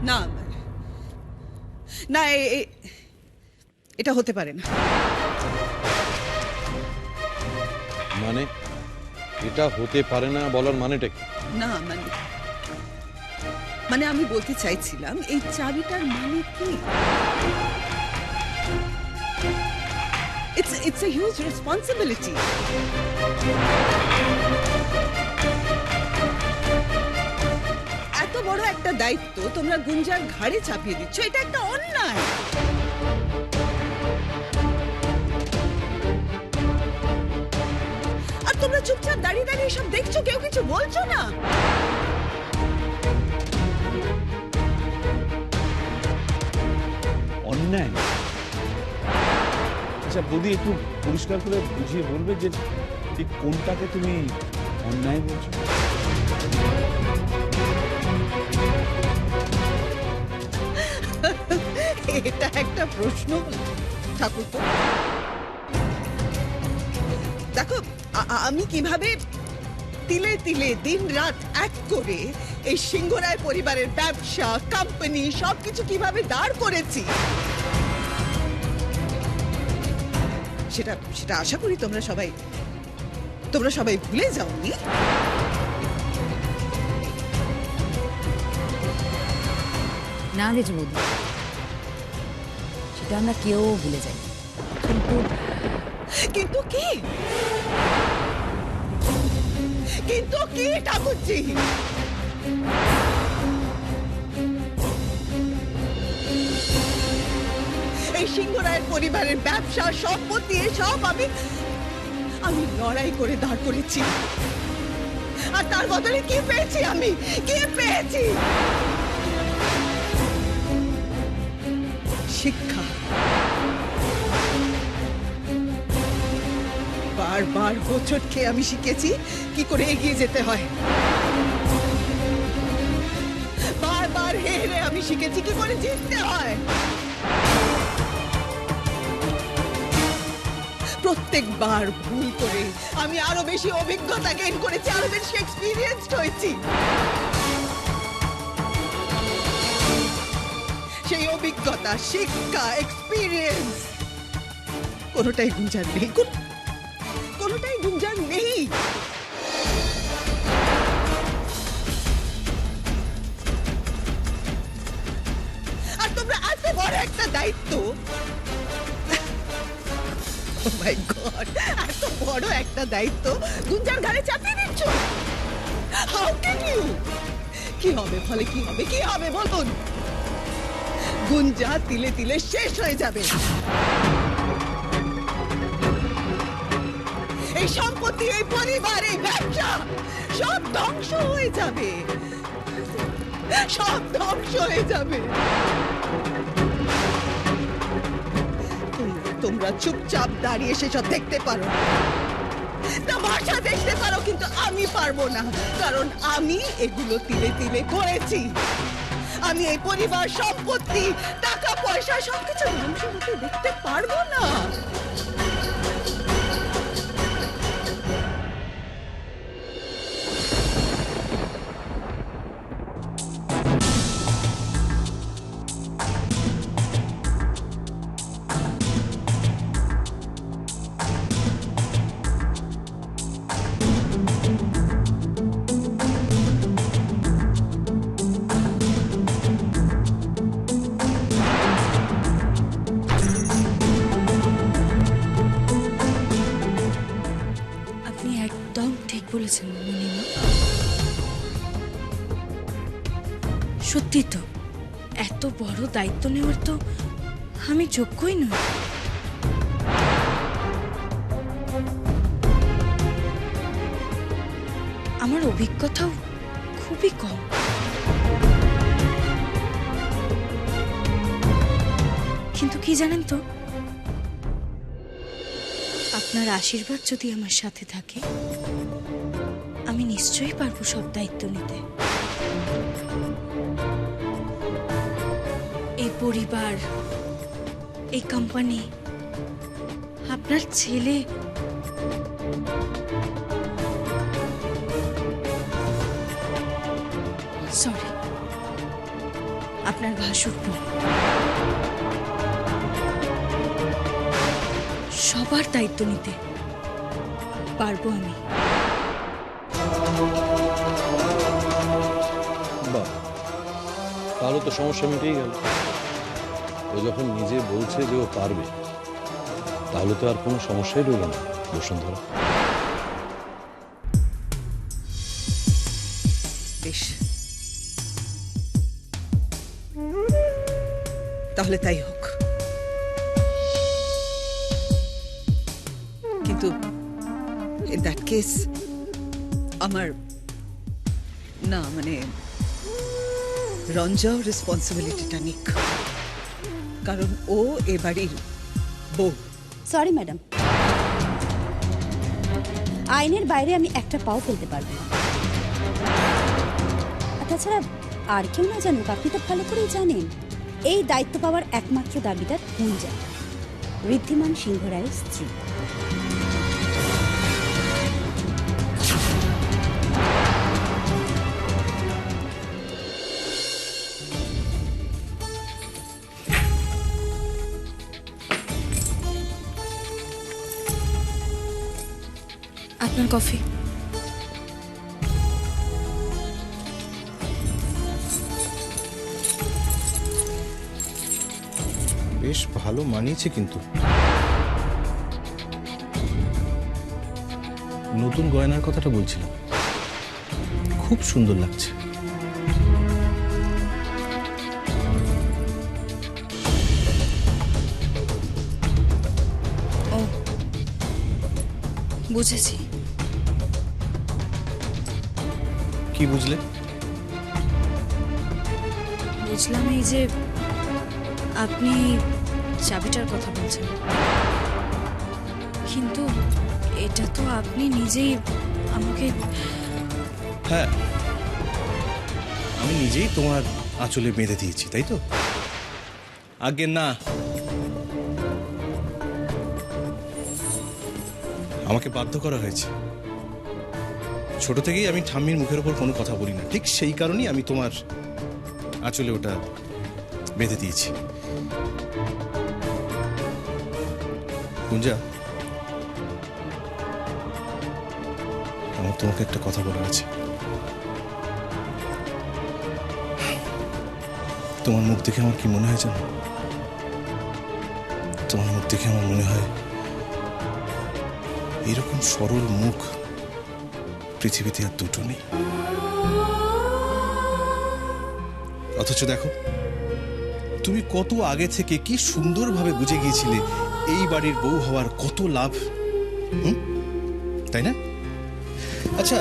না না, এটা হতে পারে না। মানে এটা হতে পারে না বলার মানেটা কি? না মানে আমি বলতে চাইছিলাম এই চাবিটার মানে কি। It's a huge responsibility. এত বড় একটা দায়িত্ব তোমরা গুঞ্জার ঘাড়ে চাপিয়ে দিচ্ছ, এটা একটা অন্যায়। আর তোমরা চুপচাপ দাঁড়িয়ে দাঁড়িয়ে সব দেখছো, কেউ কিছু বলছো না। অন্যায়? আচ্ছা বৌদি, একটু পরিষ্কার করে বুঝিয়ে বলবে যে ঠিক কোনটাকে তুমি অন্যায় বলছো? এটা একটা প্রশ্ন ঠাকুর। তো দেখো আমি কিভাবে তিলে তিলে দিন রাত এক করে এই সিংহরায় পরিবারের ব্যবসা, কোম্পানি সবকিছু কিভাবে দাঁড় করেছি, সেটা সেটা আশা করি তোমরা সবাই ভুলে যাওনি। না মেজ বৌদি, সেটা আমরা কেউ ভুলে যাই, কিন্তু কি ঠাকুরজি? এই সিংহরায়ের পরিবারের ব্যবসা, সম্পত্তি সব আমি লড়াই করে দাঁড় করেছি। আর তার বদলে কি পেয়েছি? আমি কি পেয়েছি? শিক্ষা। বারবার হোঁচট খেয়ে আমি শিখেছি কি করে এগিয়ে যেতে হয়। বারবার হেরে আমি শিখেছি কি করে জিততে হয়। প্রত্যেকবার ভুল করে আমি আরো বেশি অভিজ্ঞতা গেইন করেছি, আরো বেশি এক্সপেরিয়েন্সড হয়েছি। সেই অভিজ্ঞতা, শিক্ষা, এক্সপেরিয়েন্স কোনোটাই গুঞ্জার নেই, কোনোটাই গুঞ্জার নেই। আর তোমরা এত বড় একটা দায়িত্ব, ও মাই গড, এত বড় একটা দায়িত্ব গুঞ্জার ঘাড়ে চাপিয়ে দিচ্ছ। How can you? কি হবে ফলে? কি হবে বলুন? গুঞ্জা তিলে তিলে শেষ হয়ে যাবে। এই সম্পত্তি, এই পরিবার, এই ব্যবসা সব ধ্বংস হয়ে যাবে, সব ধ্বংস হয়ে যাবে। তোমরা চুপচাপ দাঁড়িয়ে সেসব দেখতে পারো, তামাশা দেখতে পারো, কিন্তু আমি পারবো না। কারণ আমি এগুলো তিলে তিলে করেছি। আমি এই পরিবার, সম্পত্তি, টাকা পয়সা সবকিছু ধ্বংস হতে দেখতে পারবো না। বলেছেন মনিমা, সত্যি তো এত বড় দায়িত্ব নেওয়ার তো আমি যোগ্যই নই। আমার অভিজ্ঞতাও খুবই কম। কিন্তু কি জানেন তো, আপনার আশীর্বাদ যদি আমার সাথে থাকে আমি নিশ্চয়ই পারবো সব দায়িত্ব নিতে। এই পরিবার, এই কোম্পানি, আপনার ছেলে, সরি আপনার ভাসুরপো সবার দায়িত্ব নিতে পারবো আমি। বাহ, তাহলে তো সমস্যা মিটেই গেল। ও যখন নিজে বলছে যে ও পারবে, তাহলে তো আর কোনো সমস্যাই রইল না বসুন্ধরা। বেশ, তাহলে তাই হোক। কিন্তু ইন দ্যাট কেস আমার না, মানে রঞ্জাও রেসপন্সিবিলিটিটা নিক, কারণ ও এ বাড়ির বউ। সরি ম্যাডাম, আইনের বাইরে আমি একটা পাও ফেলতে পারবো না। তাছাড়া আর কেউ না জানুক, আপনি তো ভালো করেই জানেন এই দায়িত্ব পাওয়ার একমাত্র দাবিদার গুঞ্জা, ঋদ্ধিমান সিংহ রায়ের স্ত্রী। আপনার কফি। বেশ ভালো মানিয়েছে কিন্তু। নতুন গয়নার কথাটা বলছিলাম, খুব সুন্দর লাগছে। ও বুঝেছি। কি বুঝলে? বুঝলাম এই যে আপনি চাবিটার কথা বলছেন, কিন্তু এটা তো আপনি নিজেই আমাকে। হ্যাঁ, আমি নিজেই তোমার আঁচলে বেঁধে দিয়েছি, তাই তো? আগে না, আমাকে বাধ্য করা হয়েছে। ছোট থেকেই আমি ঠাম্মির মুখের ওপর কোনো কথা বলি না, ঠিক সেই কারণেই আমি তোমার আঁচলে ওটা বেঁধে দিয়েছি। গুঞ্জা, আমার তোমাকে একটা কথা বলার আছে। তোমার মুখ দেখে আমার কি মনে হয় জানো? তোমার মুখ দেখে আমার মনে হয় এরকম সরল মুখ পৃথিবীতে আর দুটো নেই। অথচ দেখো, তুমি কত আগে থেকে কি সুন্দরভাবে বুঝে গিয়েছিলে এই বাড়ির বউ হওয়ার কত লাভ, তাই না? আচ্ছা,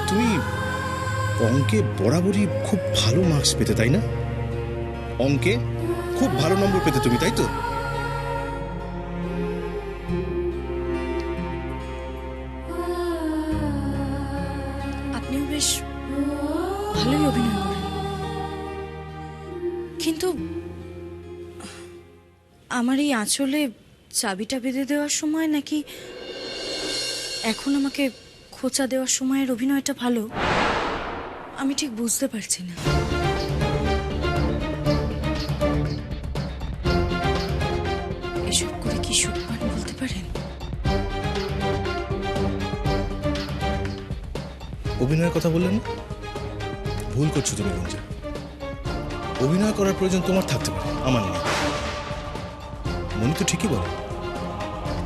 তুমি অঙ্কে বরাবরই খুব ভালো মার্কস পেতে, তাই না? অঙ্কে খুব ভালো নম্বর পেতে তুমি, তাই তো? আপনিও বেশ ভালোই অভিনয় করেন, কিন্তু আমার এই আঁচলে চাবিটা বেঁধে দেওয়ার সময় নাকি এখন আমাকে খোঁচা দেওয়ার সময়ের অভিনয়টা ভালো, আমি ঠিক বুঝতে পারছি না। এসব করে কি সুখ পান বলতে পারেন? অভিনয়ের কথা বললেন না? ভুল করছো তুমি গুঞ্জা। অভিনয় করার প্রয়োজন তোমার থাকতে পারে, আমার নেই। মনি তো ঠিকই বলে,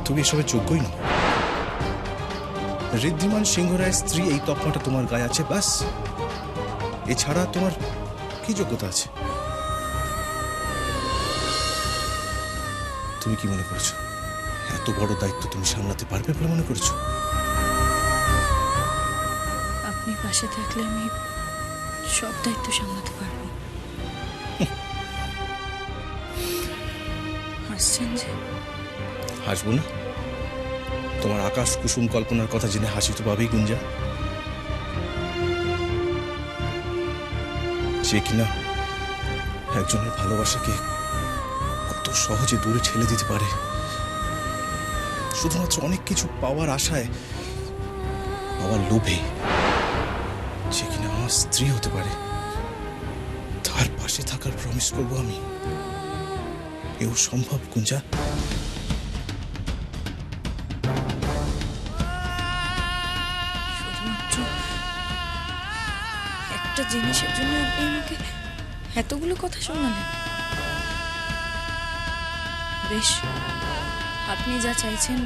তুমি এসবের যোগ্যই নও। ঋদ্ধিমান সিংহ রায়ের স্ত্রী এই তকমাটা তোমার গায়ে আছে, ব্যাস। এছাড়া তোমার কি যোগ্যতা আছে? তুমি কি মনে করছো এত বড় দায়িত্ব তুমি সামলাতে পারবে বলে মনে করছো? আপনি পাশে থাকলে আমি সব দায়িত্ব সামলাতে পারবো। হাসছেন যে? হাসবো না? তোমার আকাশ কুসুম কল্পনার কথা জেনে হাসি তো পাবেই গুঞ্জা। যে কিনা একজনের ভালোবাসাকে কত সহজে দূরে ঠেলে দিতে পারে, শুধুমাত্র অনেক কিছু পাওয়ার আশায়, পাওয়ার লোভে। যে কিনা আমার স্ত্রী হতে পারে, আর পাশে থাকার প্রমিস করবো আমি। এও সম্ভব গুঞ্জা? শুধুমাত্র একটা জিনিসের জন্য আপনি আমাকে এতগুলো কথা শোনালেন? বেশ, আপনি যা চাইছেন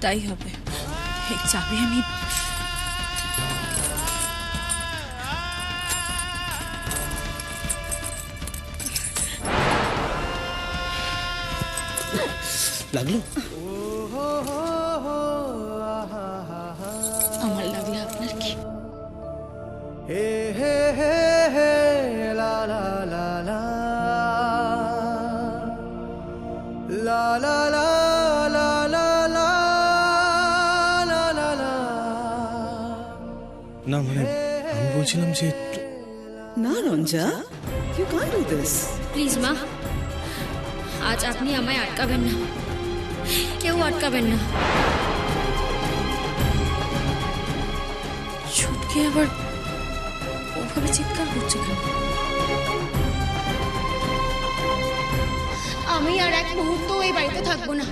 তাই হবে। এই চাবি আমি লাগলো? আমার লাগলে আপনার কি? না মানে আমি বলছিলাম যে না Ranja, you can do this. Please মা, আজ আপনি আমায় আটকাবেন না, কেউ আটকাবেন না। ছুটকে আবার ওভাবে চিৎকার করছে কেন? আমি আর এক মুহূর্ত এই বাড়িতে থাকবো না,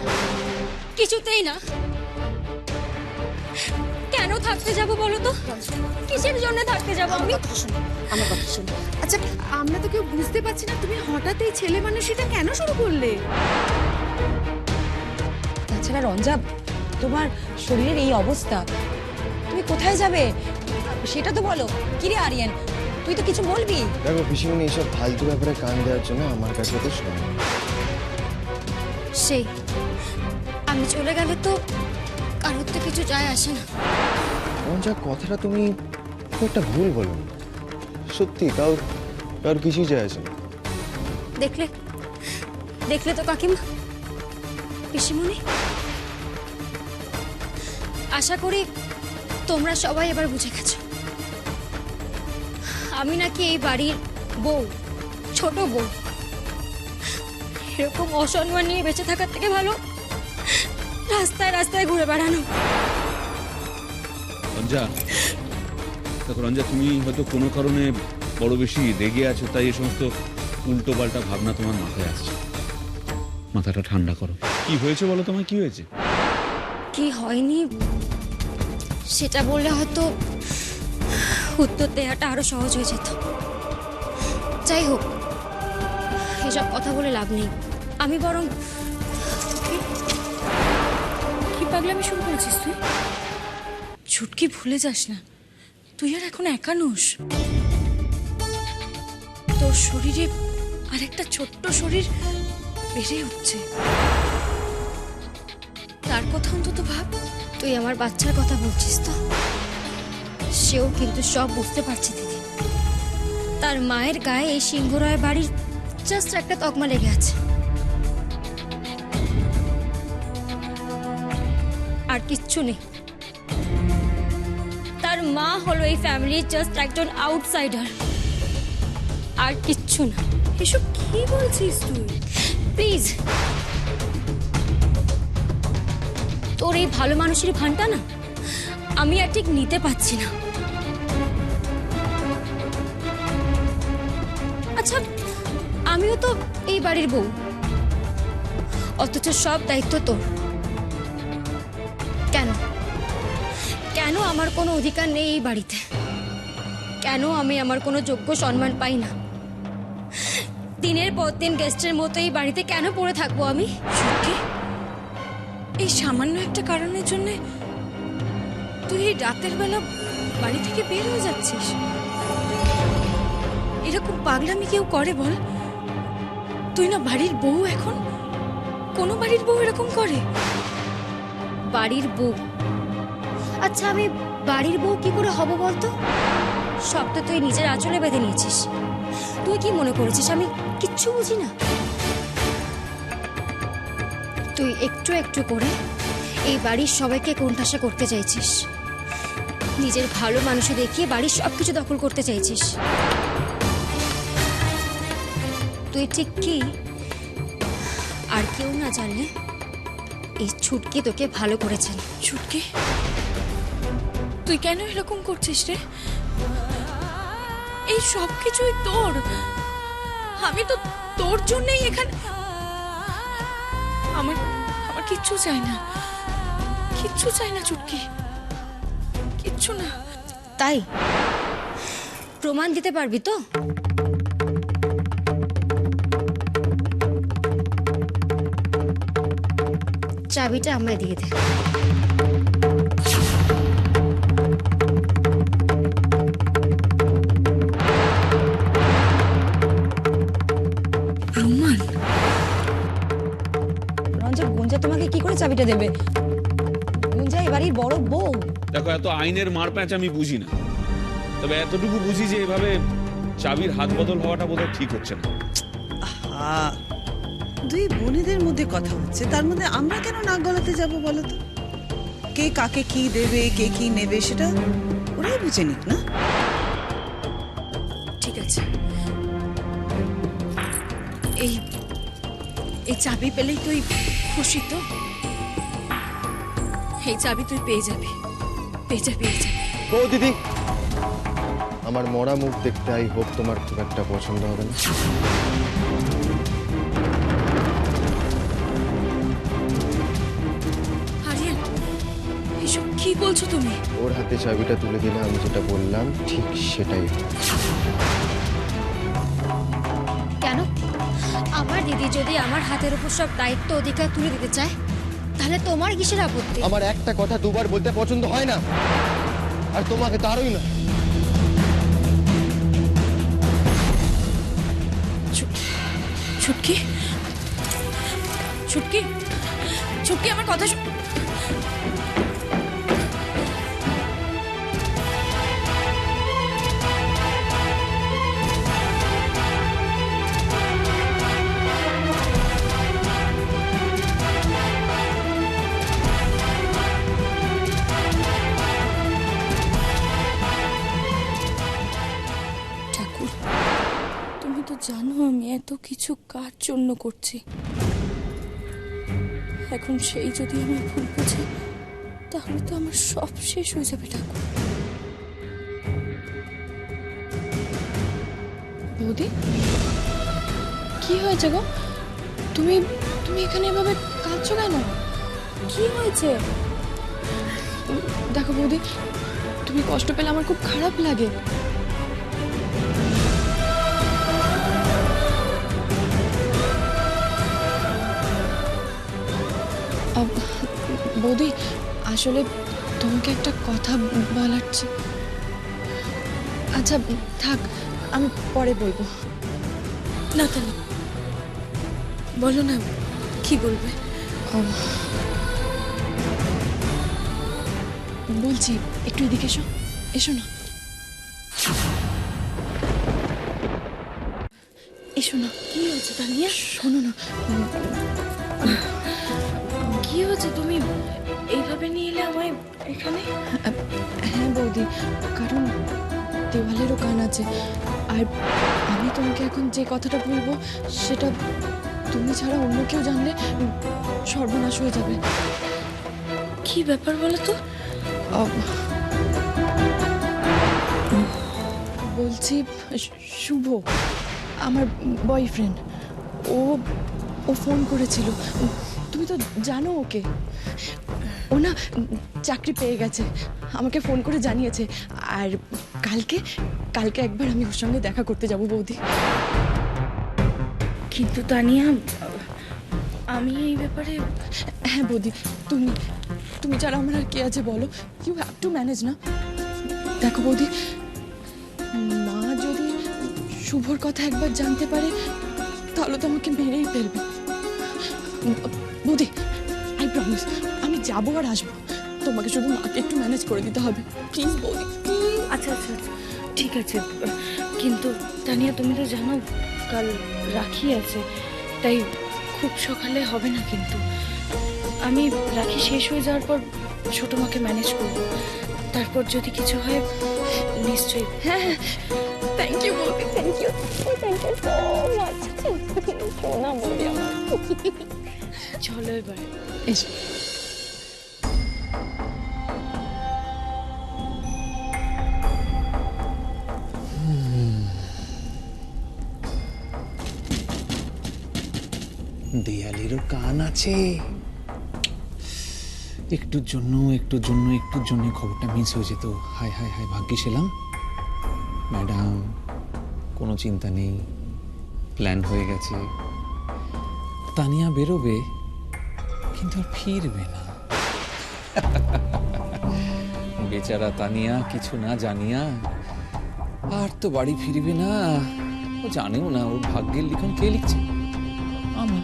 কিছুতেই না। কেন থাকতে যাব বলো তো? কিসের জন্য থাকতে যাব আমি? আমার কথা শোনো। আচ্ছা, আমরা তো কেউ বুঝতে পারছি না তুমি হঠাৎ এই ছেলে মানুষটা কেন শুরু করলে? তাছাড়া রঞ্জা, তোমার শরীরের এই অবস্থা, তুমি কোথায় যাবে সেটা তো বলো। কিরে আরিয়ান, তুই তো কিছু বলবি? দেখো পিসিমণি, এইসব ফালতু ব্যাপারে কান দেওয়ার জন্য আমার কাছে তো সময় নেই। সেই আমি চলে গেলে তো কারোর তো কিছু যায় আসে না। যা কথাটা তুমি খুব একটা ভুল বলো। সত্যি কার কিছুই যায় আসে না। দেখলে দেখলে তো কাকিমা, পিসিমণি, আশা করি তোমরা সবাই এবার বুঝে গেছো আমি নাকি এই বাড়ির বউ, ছোট বউ। এরকম অসম্মান নিয়ে বেঁচে থাকার থেকে ভালো রাস্তায় রাস্তায় ঘুরে বেড়ানো। রঞ্জা, দেখো রঞ্জা, তুমি হয়তো কোনো কারণে বড় বেশি রেগে আছো, তাই এই সমস্ত উল্টো পাল্টা ভাবনা তোমার মাথায় আসছে। মাথাটা ঠান্ডা করো। কি হয়েছে বলো, তোমার কি হয়েছে? কি হয়নি সেটা বললে হয়তো উত্তর দেওয়াটা আরো সহজ হয়ে যেত। যাই হোক, এসব কথা বলে লাভ নেই। আমি বরং কি পাগলামি শুরু করেছিস তুই? ছুটকি, ভুলে যাস না, তুই আর এখন একা নোস। তোর শরীরে আরেকটা ছোট্ট শরীর বেড়ে উঠছে, তার কথা অন্তত ভাব। তুই আমার বাচ্চার কথা বলছিস তো? সেও কিন্তু সব বুঝতে পারছে দিদি। তার মায়ের গায়ে এই সিংহরায় বাড়ির জাস্ট একটা তকমা লেগে আছে, আর কিচ্ছু নেই। তার মা হলো এই ফ্যামিলির জাস্ট একজন আউটসাইডার, আর কিচ্ছু না। এসব কি বলছিস তুই? প্লিজ, তোর এই ভালো মানুষের ভানটা না আমি আর ঠিক নিতে পারছি না। আচ্ছা, আমিও তো এই বাড়ির বউ, অথচ সব দায়িত্ব তোর। কেন কেন আমার কোনো অধিকার নেই এই বাড়িতে? কেন আমি আমার কোনো যোগ্য সম্মান পাই না? দিনের পর দিন গেস্টের মতো এই বাড়িতে কেন পড়ে থাকবো আমি? ছুটকি, এই সামান্য একটা কারণের জন্য তুই এই রাতের বেলা বাড়ি থেকে বের হয়ে যাচ্ছিস? এরকম পাগলামি কেউ করে বল? তুই না বাড়ির বউ এখন? কোনো বাড়ির বউ এরকম করে? বাড়ির বউ? আচ্ছা, আমি বাড়ির বউ কি করে হব বলতো? সব তো তুই নিজের আঁচলে বেঁধে নিয়েছিস। তুই কি মনে করেছিস আমি কিচ্ছু বুঝি না? তুই একটু একটু করে এই বাড়ির সবাইকে কোণঠাসা করতে চাইছিস, নিজের ভালো মানুষে দেখিয়ে বাড়ির সবকিছু দখল করতে চাইছিস। তুই ঠিক কি আর কেউ না জানলে এই ছুটকি তোকে ভালো করেছেন। ছুটকি, তুই কেন এরকম করছিস রে? এই সব কিছুই তোর। আমি তো তোর জন্যই এখানে। আমার আমার কিচ্ছু চাই না, কিচ্ছু চাই না চুটকি, কিচ্ছু না। তাই প্রমাণ দিতে পারবি তো? চাবিটা আমায় দিয়ে দে। প্রমাণ? রঞ্জা, গুঞ্জা তোমাকে কি করে চাবিটা দেবে? গুঞ্জা এবারই বড় বউ। দেখো, এত আইনের মারপ্যাঁচ আমি বুঝি না, তবে এতটুকু বুঝি যে এভাবে চাবির হাত বদল হওয়াটা বোধহয় ঠিক হচ্ছে না। দুই বোনেদের মধ্যে কথা হচ্ছে, তার মধ্যে আমরা কেন নাক গলাতে যাব বলো তো? কে কাকে কি দেবে, কে কি নেবে, সেটা ওরাই বুঝে নিক না। ঠিক আছে, এই এই চাবি পেলেই তুই খুশি তো? এই চাবি তুই পেয়ে যাবি, পেয়ে যাবি এই চাবি। ও দিদি, আমার মরা মুখ দেখতে আই হোপ তোমার খুব একটা পছন্দ হবে না। আরিয়ান, এসব কি বলছো তুমি? ওর হাতে চাবিটা তুলে দিলে আমি যেটা বললাম ঠিক সেটাই হবে। কেন? আমার দিদি যদি আমার হাতের উপর সব দায়িত্ব অধিকার তুলে দিতে চায়, তাহলে তোমার কিসের আপত্তি? আমার একটা কথা দুবার বলতে পছন্দ হয় না, আর তোমাকে তো আরোই না। ছুটকি, ছুটকি, ছুটকি, আমার কথা ঠাকুর, তুমি তো জানো আমি এত কিছু কার জন্য করছি। এখন সেই যদি আমি ভুল বুঝে, তাহলে তো আমার সব শেষ হয়ে যাবে ঠাকুর। বৌদি, কি হয়েছে গো? তুমি তুমি এখানে এভাবে কাঁদছো কেন? কি হয়েছে? দেখো বৌদি, তুমি কষ্ট পেলে আমার খুব খারাপ লাগে। বৌদি, আসলে তোমাকে একটা কথা বলার ছিল। আচ্ছা থাক, আমি পরে বলবো। না তাহলে বলো না, কি বলবে? বলছি, একটু এদিকে এসো, এসো না, এসো না। কি হয়েছে তানিয়া? শোনো না। কি হয়েছে? তুমি এইভাবে নিয়ে এলে আমায় এখানে? হ্যাঁ বৌদি, কারণ দেওয়ালেরও কান আছে, আর আমি তোমাকে এখন যে কথাটা বলবো সেটা তুমি ছাড়া অন্য কেউ জানলে সর্বনাশ হয়ে যাবে। কি ব্যাপার বলো তো? বলছি, শুভ আমার বয়ফ্রেন্ড, ও ফোন করেছিল। তুমি তো জানো ওকে। ও না চাকরি পেয়ে গেছে, আমাকে ফোন করে জানিয়েছে। আর কালকে একবার আমি ওর সঙ্গে দেখা করতে যাব বৌদি। কিন্তু তানিয়া, আমি এই ব্যাপারে... হ্যাঁ বৌদি, তুমি ছাড়া আমার আর কে আছে বলো? ইউ হ্যাভ টু ম্যানেজ না। দেখো বৌদি, মা যদি শুভর কথা একবার জানতে পারে, তাহলে তো আমাকে মেরেই ফেলবে। বৌদি, আই প্রমিস, আমি যাবো আর আসবো। তোমাকে শুধু মাকে একটু ম্যানেজ করে দিতে হবে, প্লিজ বৌদি, প্লিজ। আচ্ছা আচ্ছা, ঠিক আছে। কিন্তু তানিয়া, তুমি তো জানো কাল রাখি আছে, তাই খুব সকালে হবে না। কিন্তু আমি রাখি শেষ হয়ে যাওয়ার পর ছোট মাকে ম্যানেজ করব, তারপর যদি কিছু হয় নিশ্চয়ই। হ্যাঁ হ্যাঁ, থ্যাংক ইউ বৌদি, thank you, thank you so much. সোনা বৌদি আমার। চলো এবার এসো। দেয়ালেরও কান আছে। একটুর জন্য খবরটা মিস হয়ে যেত। হায় হায় হায়, ভাগ্যিস এলাম। ম্যাডাম, কোনো চিন্তা নেই, প্ল্যান হয়ে গেছে। তানিয়া বেরোবে, কিন্তু আর ফিরবে না। বেচারা তানিয়া কিছু না জানিয়া আর তো বাড়ি ফিরবে না। ও জানেও না ওর ভাগ্যের লিখন কে লিখছে। আমি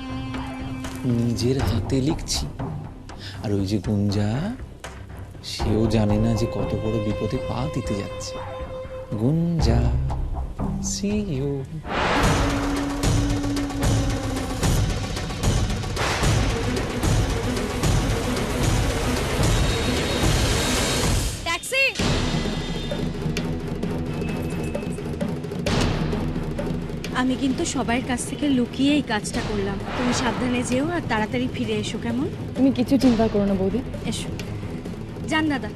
নিজের হাতে লিখছি। আর ওই যে গুঞ্জা, সেও জানে না যে কত বড় বিপদে পা দিতে যাচ্ছে। Gunja, see you. ট্যাক্সি! আমি কিন্তু সবার কাছ থেকে লুকিয়ে এই কাজটা করলাম। তুমি সাবধানে যেও আর তাড়াতাড়ি ফিরে এসো, কেমন? তুমি কিছু চিন্তা করো না বৌদি। এসো। যান দাদা।